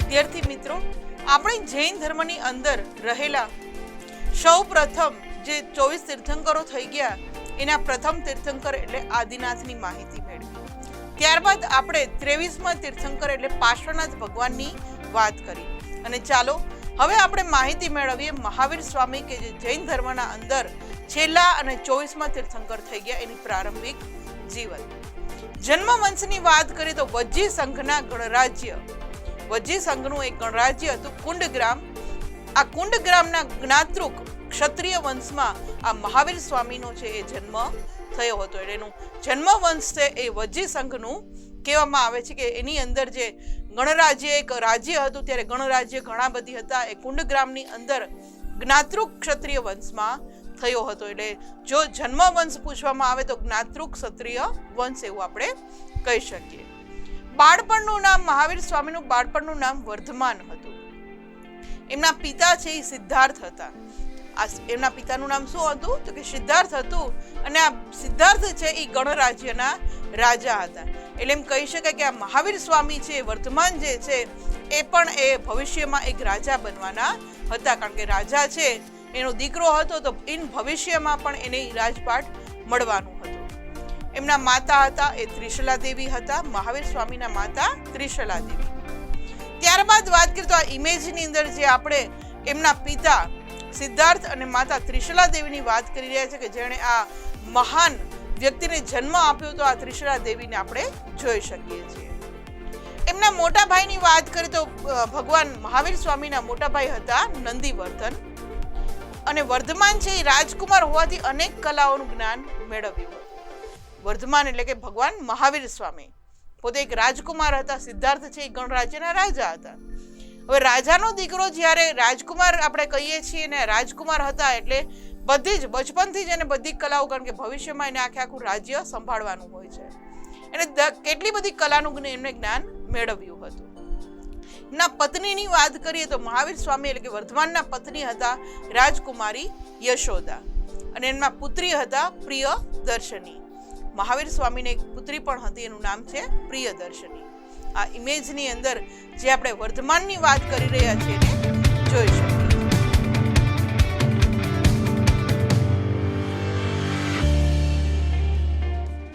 વિદ્યાર્થી મિત્રો, આપણે જૈન ધર્મની અંદર રહેલા સૌ પ્રથમ જે 24 તીર્થંકરો થઈ ગયા એના પ્રથમ તીર્થંકર એટલે આદિનાથની માહિતી મેળવી. ત્યારબાદ આપણે 23મા તીર્થંકર એટલે પાર્શ્વનાથ ભગવાનની વાત કરી. અને ચાલો હવે આપણે માહિતી મેળવીએ મહાવીર સ્વામી કે જે જૈન ધર્મના અંદર છેલ્લા અને 24મા તીર્થંકર થઈ ગયા એની પ્રારંભિક જીવન. જન્મ વંશની વાત કરીએ તો વજ્જી સંઘના ગણરાજ્ય, વજ્જી સંઘનું એક ગણરાજ્ય હતું કુંડગ્રામ. આ કુંડગ્રામના જ્ઞાતૃક ક્ષત્રિય વંશમાં આ મહાવીર સ્વામીનો છે એ જન્મ થયો હતો. એટલે એનું જન્મ વંશ છે એ વજ્જી સંઘનું કહેવામાં આવે છે કે એની અંદર જે ગણરાજ્ય એક રાજ્ય હતું ત્યારે ગણરાજ્ય ઘણા બધી હતા. એ કુંડગ્રામની અંદર જ્ઞાતૃક ક્ષત્રિય વંશમાં થયો હતો. એટલે જો જન્મ વંશ પૂછવામાં આવે તો જ્ઞાતૃક ક્ષત્રિય વંશ એવું આપણે કહી શકીએ. બાળપણનું નામ મહાવીર સ્વામીનું બાળપણનું નામ વર્ધમાન હતું. એમના પિતા છે એ સિદ્ધાર્થ હતા. એમના પિતાનું નામ શું હતું તો કે સિદ્ધાર્થ હતું. અને આ સિદ્ધાર્થ છે એ ગણરાજ્યના રાજા હતા. એટલે એમ કહી શકાય કે આ મહાવીર સ્વામી છે વર્ધમાન જે છે એ પણ એ ભવિષ્યમાં એક રાજા બનવાના હતા. કારણ કે રાજા છે એનો દીકરો હતો તો ઇન ભવિષ્યમાં પણ એને રાજપાટ મળવાનું હતું. એમના માતા હતા એ ત્રિશલા દેવી હતા. મહાવીર સ્વામીના માતા ત્રિશલા દેવી. ત્યારબાદ વાત કરીએ તો આ ઇમેજની અંદર જે આપણે એમના પિતા સિદ્ધાર્થ અને માતા ત્રિશલા દેવીની વાત કરી રહ્યા છે કે જેણે આ મહાન વ્યક્તિને જન્મ આપ્યો તો આ ત્રિશલા દેવીને આપણે જોઈ શકીએ છીએ. એમના મોટા ભાઈની વાત કરીએ તો ભગવાન મહાવીર સ્વામીના મોટા ભાઈ હતા નંદીવર્ધન. અને વર્ધમાન છે એ રાજકુમાર હોવાથી અનેક કલાઓનું જ્ઞાન મેળવ્યું હતું. વર્ધમાન એટલે કે ભગવાન મહાવીર સ્વામી પોતે એક રાજકુમાર હતા. સિદ્ધાર્થ છે એ ગણરાજ્યના રાજા હતા. હવે રાજાનો દીકરો જ્યારે રાજકુમાર આપણે કહીએ છીએ ને રાજકુમાર હતા એટલે બધી જ બચપનથી જ એને બધી કલાઓ, કારણ કે ભવિષ્યમાં એને આખું રાજ્ય સંભાળવાનું હોય છે, એને કેટલી બધી કલાનું એમને જ્ઞાન મેળવ્યું હતું. એમના પત્નીની વાત કરીએ તો મહાવીર સ્વામી એટલે કે વર્ધમાનના પત્ની હતા રાજકુમારી યશોદા. અને એમના પુત્રી હતા પ્રિયદર્શની. મહાવીર સ્વામીને એક પુત્રી પણ હતી, એનું નામ છે પ્રિયદર્શની. આ ઇમેજની અંદર જે આપણે વર્ધમાનની વાત કરી રહ્યા છીએ જોઈ શકીએ.